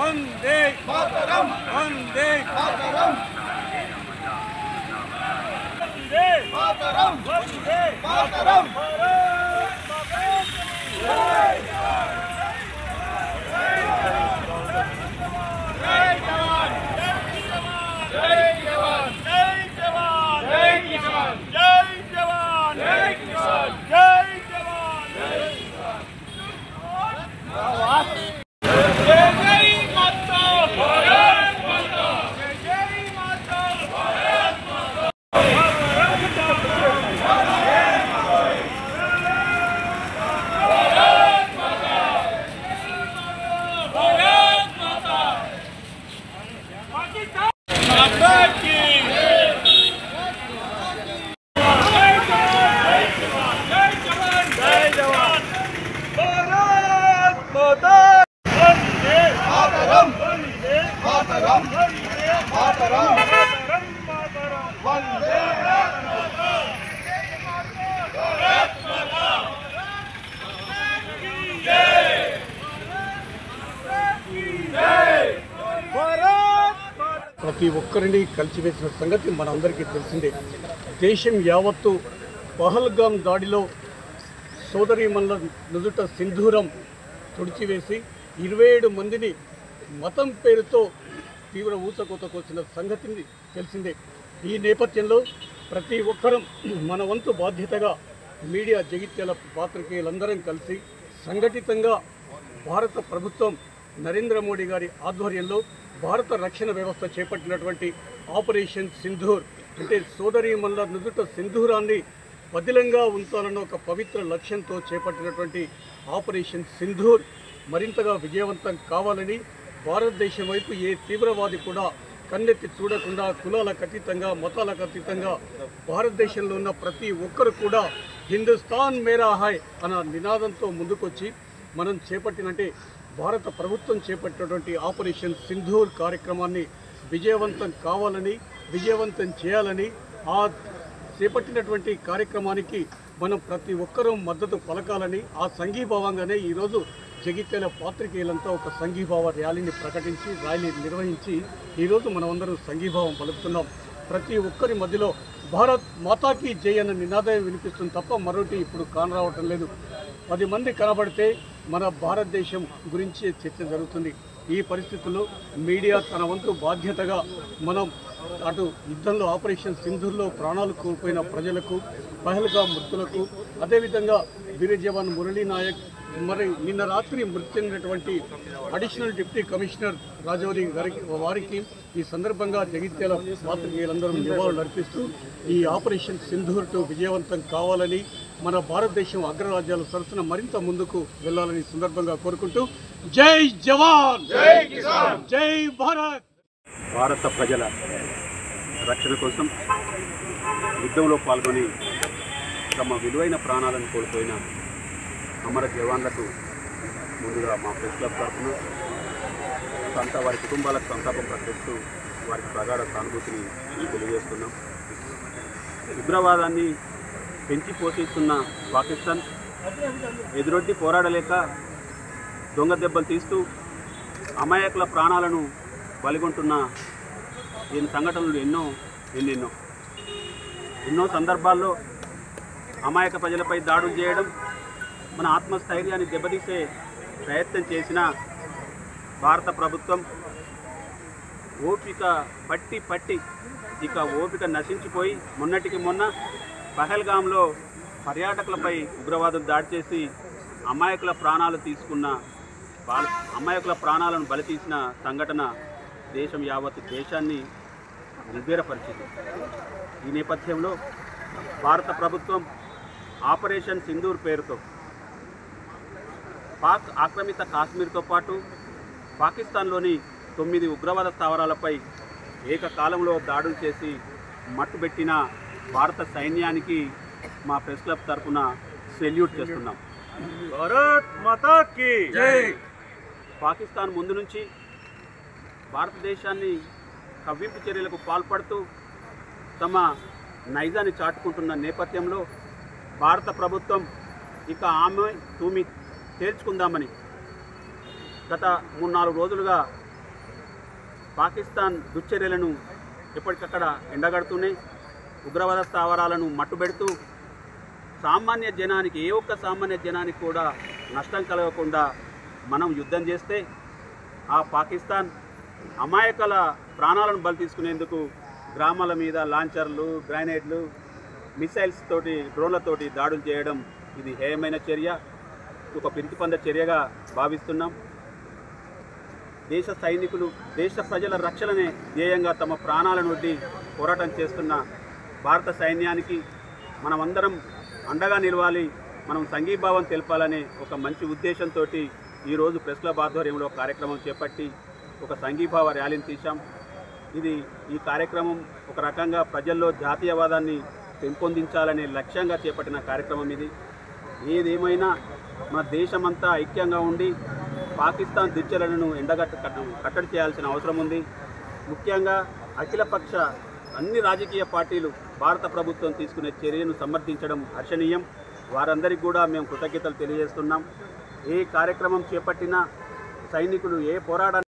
वंदे मातरम वंदे मातरम वंदे मातरम वंदे मातरम ప్రతి ఒక్కరిని కలిసివేసిన సంగతి మనందరికీ తెలిసిందే. దేశం యావత్తు పహల్గామ్ దాడిలో సోదరీమణుల నుదుట సింధూరం తుడిచివేసి 27 మందిని మతం పేరుతో తీవ్ర ఊచకోత కోసిన సంగతిని తెలిసిందే. ఈ నేపథ్యంలో ప్రతి ఒక్కరం మన వంతు బాధ్యతగా మీడియా జగిత్యాల పాత్రికేయులందరం కలిసి సంఘటితంగా భారత ప్రభుత్వం నరేంద్ర మోడీ గారి ఆధ్వర్యంలో భారత రక్షణ వ్యవస్థ చేపట్టినటువంటి ఆపరేషన్ సింధూర్ అంటే సోదరీమణుల నుదుట సింధూరాన్ని పదిలంగా ఉంచాలన్న ఒక పవిత్ర లక్ష్యంతో చేపట్టినటువంటి ఆపరేషన్ సింధూర్ మరింతగా విజయవంతం కావాలని భారతదేశం వైపు ఏ తీవ్రవాది కూడా కన్నెత్తి చూడకుండా కులాలకు అతీతంగా మతాలకు అతీతంగా భారతదేశంలో ఉన్న ప్రతి ఒక్కరు కూడా హిందుస్థాన్ మేరా హాయ్ అన్న నినాదంతో ముందుకొచ్చి మనం చేపట్టినంటే భారత ప్రభుత్వం చేపట్టినటువంటి ఆపరేషన్ సింధూర్ కార్యక్రమాన్ని విజయవంతం కావాలని విజయవంతం చేయాలని ఆ చేపట్టినటువంటి కార్యక్రమానికి మనం ప్రతి ఒక్కరూ మద్దతు పలకాలని ఆ సంఘీభావంగానే ఈరోజు జగిత్యాల పాత్రికేయులంతా ఒక సంఘీభావ ర్యాలీని ప్రకటించి ర్యాలీ నిర్వహించి ఈరోజు మనమందరం సంఘీభావం పలుకుతున్నాం. ప్రతి ఒక్కరి మధ్యలో భారత్ మాతాకి జై అన్న నినాదం వినిపిస్తుంది తప్ప మరొకటి ఇప్పుడు కానరావటం లేదు. 10 మంది కనబడితే మన భారతదేశం గురించి చర్చ జరుగుతుంది. ఈ పరిస్థితుల్లో మీడియా తన వంతు బాధ్యతగా మనం అటు యుద్ధంలో ఆపరేషన్ సింధూర్లో ప్రాణాలు కోల్పోయిన ప్రజలకు పహల్గామ్ మృతులకు అదేవిధంగా వీర జవాన్ మురళీ నాయక్ మరి నిన్న రాత్రి మృతి చెందినటువంటి అడిషనల్ డిప్యూటీ కమిషనర్ రాజౌరి వారికి ఈ సందర్భంగా జగిత్యాల పాత్రికేయులందరూ నివాళులు అర్పిస్తూ ఈ ఆపరేషన్ సింధూర్ విజయవంతం కావాలని మన భారతదేశం అగ్రరాజ్యాల సరసన మరింత ముందుకు వెళ్లాలని సందర్భంగా కోరుకుంటూ జై జవాన్ జై కిసాన్ జై భారత్. భారత ప్రజల రక్షణ కోసం యుద్ధంలో పాల్గొని తమ విలువైన ప్రాణాలను కోల్పోయిన అమర జవాన్లకు ముందుగా మా ప్రెస్ క్లబ్ తరఫున వారి కుటుంబాలకు సంతాపం ప్రకటిస్తూ వారికి ప్రగాఢ సానుభూతిని తెలియజేస్తున్నాం. ఉగ్రవాదాన్ని పెంచి పోషిస్తున్న పాకిస్తాన్ ఎదురొడ్డి పోరాడలేక దొంగ దెబ్బలు తీస్తూ అమాయకుల ప్రాణాలను బలిగొంటున్న ఈ సంఘటనలు ఎన్నో సందర్భాల్లో అమాయక ప్రజలపై దాడులు చేయడం మన ఆత్మస్థైర్యాన్ని దెబ్బతీసే ప్రయత్నం చేసిన భారత ప్రభుత్వం ఓపిక పట్టి ఇక ఓపిక నశించిపోయి మొన్నటికి మొన్న పహల్గామ్లో పర్యాటకులపై ఉగ్రవాదులు దాడి చేసి అమాయకుల ప్రాణాలను బలితీసిన సంఘటన దేశం యావత్ దేశాన్ని నిర్వీర్యపరిచింది. ఈ నేపథ్యంలో భారత ప్రభుత్వం ఆపరేషన్ సింధూర్ పేరుతో పాక్ ఆక్రమిత కాశ్మీర్తో పాటు పాకిస్తాన్లోని 9 ఉగ్రవాద స్థావరాలపై ఏకకాలంలో దాడులు చేసి మట్టుబెట్టిన భారత సైన్యానికి మా ప్రెస్ క్లబ్ తరఫున సెల్యూట్ చేస్తున్నాం. భారత్ మాతా కీ జై. పాకిస్తాన్ ముందు నుంచి భారతదేశాన్ని కవ్వింపు చర్యలకు పాల్పడుతూ తమ నైజాన్ని చాటుకుంటున్న నేపథ్యంలో భారత ప్రభుత్వం ఇక ఆమె తూమి తేల్చుకుందామని గత 3-4 రోజులుగా పాకిస్తాన్ దుశ్చర్యలను ఎప్పటికక్కడ ఎండగడుతూనే ఉగ్రవాద స్థావరాలను మట్టుబెడుతూ సామాన్య జనానికి ఏ ఒక్క సామాన్య జనానికి కూడా నష్టం కలగకుండా మనం యుద్ధం చేస్తే ఆ పాకిస్తాన్ అమాయకుల ప్రాణాలను బలి తీసుకునేందుకు గ్రామాల మీద లాంచర్లు, గ్రైనేడ్లు, మిసైల్స్ తోటి, డ్రోన్లతోటి దాడులు చేయడం ఇది హేయమైన చర్య, ఒక పిరికిపంద చర్యగా భావిస్తున్నాం. దేశ సైనికులు దేశ ప్రజల రక్షణనే ధ్యేయంగా తమ ప్రాణాలను వడ్డి పోరాటం చేస్తున్న భారత సైన్యానికి మనమందరం అండగా నిలవాలి, మనం సంఘీభావం తెలపాలనే ఒక మంచి ఉద్దేశంతో ఈరోజు ప్రెస్ క్లబ్ ఆధ్వర్యంలో కార్యక్రమం చేపట్టి ఒక సంఘీభావ ర్యాలీని తీశాం. ఈ కార్యక్రమం ఒక రకంగా ప్రజల్లో జాతీయవాదాన్ని పెంపొందించాలనే లక్ష్యంగా చేపట్టిన కార్యక్రమం ఇది. ఏదేమైనా మన దేశమంతా ఐక్యంగా ఉండి పాకిస్తాన్ దుశ్చర్యలను కట్టడి చేయాల్సిన అవసరం ఉంది. ముఖ్యంగా అఖిలపక్ష అన్ని రాజకీయ పార్టీలు భారత ప్రభుత్వం తీసుకునే చర్యను సమర్థించడం హర్షణీయం. వారందరికీ కూడా మేము కృతజ్ఞతలు తెలియజేస్తున్నాం. ఏ కార్యక్రమం చేపట్టినా సైనికులు ఏ పోరాటాన్ని